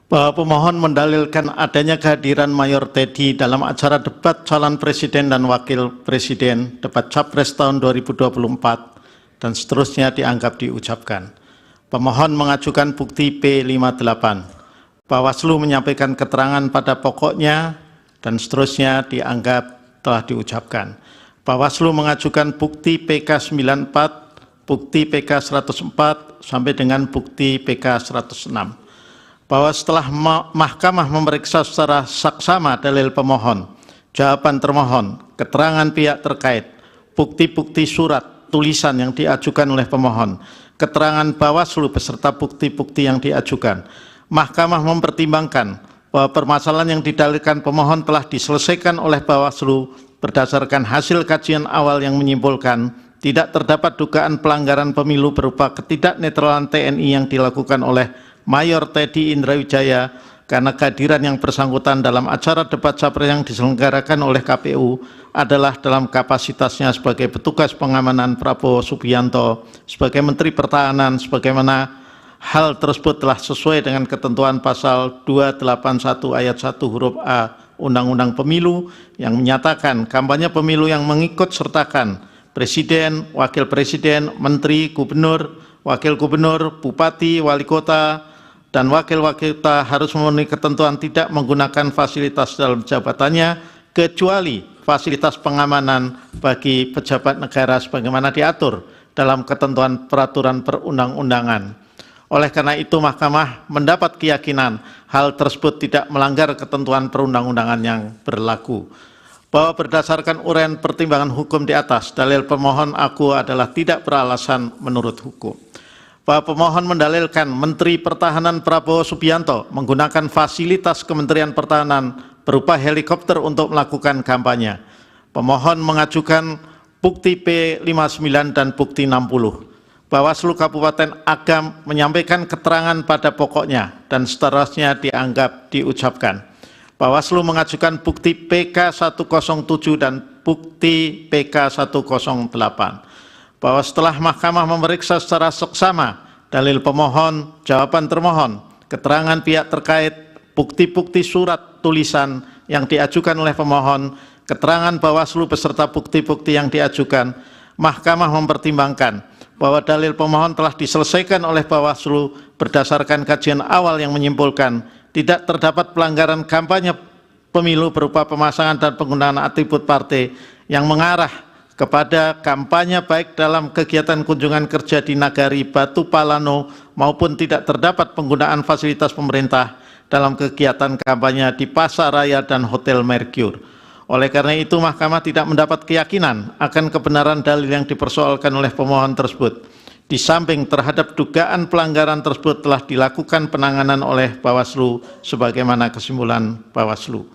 Bahwa pemohon mendalilkan adanya kehadiran Mayor Teddy dalam acara debat calon presiden dan wakil presiden debat Capres tahun 2024 dan seterusnya dianggap diucapkan. Pemohon mengajukan bukti P58. Bawaslu menyampaikan keterangan pada pokoknya dan seterusnya dianggap telah diucapkan. Bawaslu mengajukan bukti PK94, bukti PK104 sampai dengan bukti PK106. Bahwa setelah mahkamah memeriksa secara saksama dalil pemohon, jawaban termohon, keterangan pihak terkait, bukti-bukti surat tulisan yang diajukan oleh pemohon, keterangan Bawaslu beserta bukti-bukti yang diajukan, mahkamah mempertimbangkan bahwa permasalahan yang didalilkan pemohon telah diselesaikan oleh Bawaslu berdasarkan hasil kajian awal yang menyimpulkan tidak terdapat dugaan pelanggaran pemilu berupa ketidaknetralan TNI yang dilakukan oleh Mayor Teddy Indrawijaya karena kehadiran yang bersangkutan dalam acara debat capres yang diselenggarakan oleh KPU adalah dalam kapasitasnya sebagai petugas pengamanan Prabowo Subianto sebagai Menteri Pertahanan, sebagaimana hal tersebut telah sesuai dengan ketentuan pasal 281 ayat 1 huruf A Undang-Undang Pemilu yang menyatakan kampanye pemilu yang mengikut sertakan Presiden, Wakil Presiden, Menteri, Gubernur, Wakil Gubernur, Bupati, Wali Kota, dan wakil-wakil kita harus memenuhi ketentuan tidak menggunakan fasilitas dalam jabatannya kecuali fasilitas pengamanan bagi pejabat negara sebagaimana diatur dalam ketentuan peraturan perundang-undangan. Oleh karena itu mahkamah mendapat keyakinan hal tersebut tidak melanggar ketentuan perundang-undangan yang berlaku. Bahwa berdasarkan uraian pertimbangan hukum di atas, dalil pemohon aku adalah tidak beralasan menurut hukum. Bahwa pemohon mendalilkan Menteri Pertahanan Prabowo Subianto menggunakan fasilitas Kementerian Pertahanan berupa helikopter untuk melakukan kampanye. Pemohon mengajukan bukti P59 dan bukti 60. Bawaslu Kabupaten Agam menyampaikan keterangan pada pokoknya dan seterusnya dianggap diucapkan. Bawaslu mengajukan bukti PK107 dan bukti PK108. Bahwa setelah mahkamah memeriksa secara seksama dalil pemohon, jawaban termohon, keterangan pihak terkait, bukti-bukti surat tulisan yang diajukan oleh pemohon, keterangan Bawaslu beserta bukti-bukti yang diajukan, mahkamah mempertimbangkan bahwa dalil pemohon telah diselesaikan oleh Bawaslu berdasarkan kajian awal yang menyimpulkan tidak terdapat pelanggaran kampanye pemilu berupa pemasangan dan penggunaan atribut partai yang mengarah kepada kampanye baik dalam kegiatan kunjungan kerja di Nagari Batu Palano maupun tidak terdapat penggunaan fasilitas pemerintah dalam kegiatan kampanye di Pasar Raya dan Hotel Mercure. Oleh karena itu mahkamah tidak mendapat keyakinan akan kebenaran dalil yang dipersoalkan oleh pemohon tersebut. Di samping terhadap dugaan pelanggaran tersebut telah dilakukan penanganan oleh Bawaslu sebagaimana kesimpulan Bawaslu.